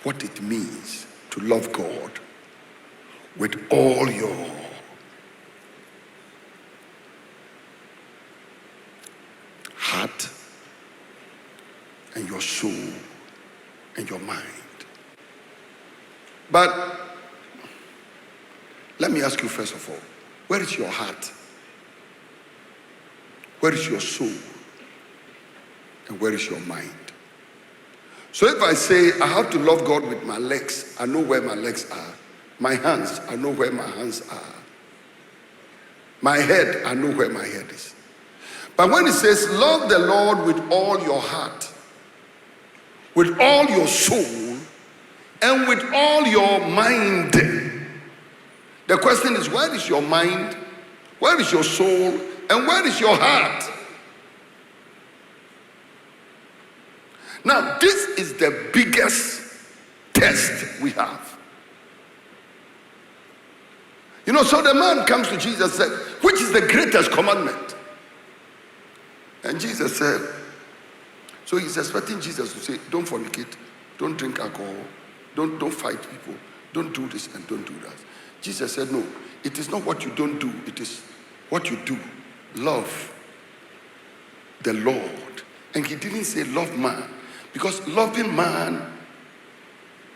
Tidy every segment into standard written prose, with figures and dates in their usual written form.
what it means to love God with all your heart and your soul and your mind. But let me ask you first of all, where is your heart? Where is your soul? And where is your mind? So if I say I have to love God with my legs, I know where my legs are. My hands, I know where my hands are. My head, I know where my head is. But when it says love the Lord with all your heart, with all your soul, and with all your mind, the question is, where is your mind? Where is your soul? And where is your heart? Now, this is the biggest test we have. You know, so the man comes to Jesus and said, which is the greatest commandment? And Jesus said, so he's expecting Jesus to say, don't fornicate, don't drink alcohol, don't fight people, don't do this and don't do that. Jesus said, no, it is not what you don't do, it is what you do. Love the Lord. And he didn't say love man, because loving man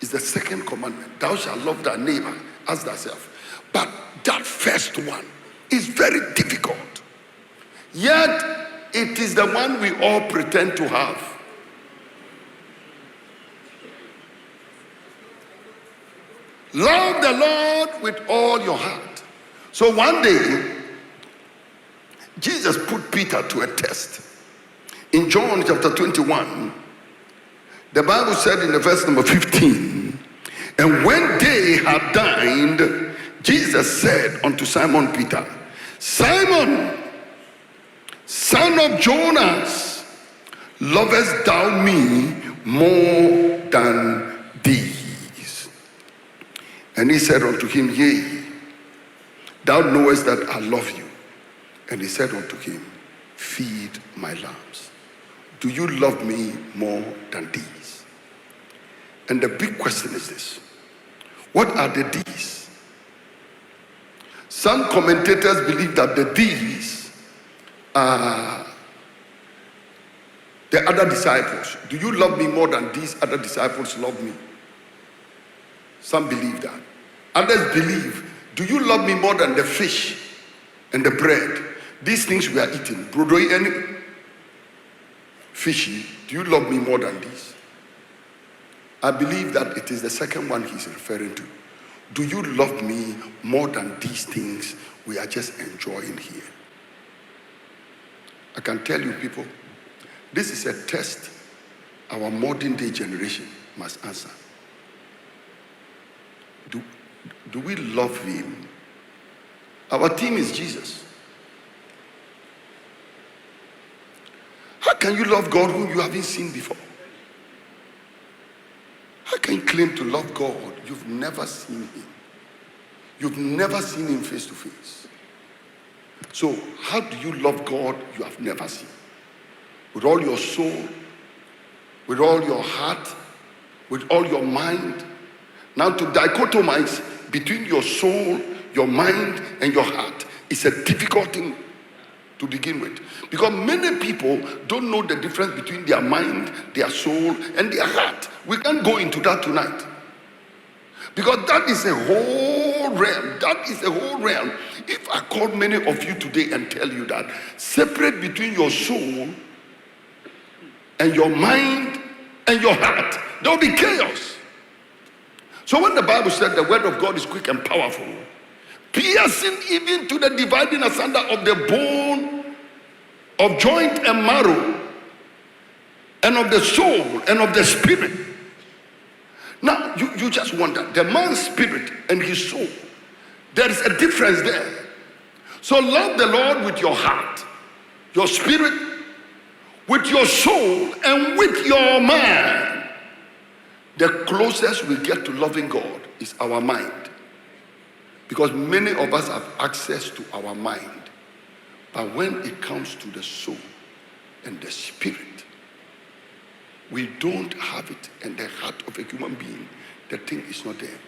is the second commandment. Thou shalt love thy neighbor as thyself. But that first one is very difficult. Yet it is the one we all pretend to have. Love the Lord with all your heart. So one day, Jesus put Peter to a test. In John chapter 21, the Bible said in the verse number 15, and when they had dined, Jesus said unto Simon Peter, Simon, son of Jonas, lovest thou me more than these? And he said unto him, yea, thou knowest that I love you. And he said unto him, feed my lambs. Do you love me more than these? And the big question is this: what are the these? Some commentators believe that the these are the other disciples. Do you love me more than these other disciples love me? Some believe that. Others believe, do you love me more than the fish and the bread? These things we are eating, brodoi and fishy, do you love me more than these? I believe that it is the second one he's referring to. Do you love me more than these things we are just enjoying here? I can tell you people, this is a test our modern day generation must answer. Do we love him? Our theme is Jesus. How can you love God whom you haven't seen before? How can you claim to love God? You've never seen him. You've never seen him face to face. So how do you love God you have never seen? With all your soul, with all your heart, with all your mind. Now to dichotomize between your soul, your mind, and your heart is a difficult thing to begin with. Because many people don't know the difference between their mind, their soul, and their heart. We can't go into that tonight. Because that is a whole realm. That is a whole realm. If I call many of you today and tell you that, separate between your soul and your mind and your heart, there will be chaos. So when the Bible said the word of God is quick and powerful, piercing even to the dividing asunder of the bone, of joint and marrow, and of the soul and of the spirit. Now, you just wonder, the man's spirit and his soul, there is a difference there. So love the Lord with your heart, your spirit, with your soul, and with your mind. The closest we get to loving God is our mind. Because many of us have access to our mind. But when it comes to the soul and the spirit, We don't have it, and the heart of a human being, the thing is not there.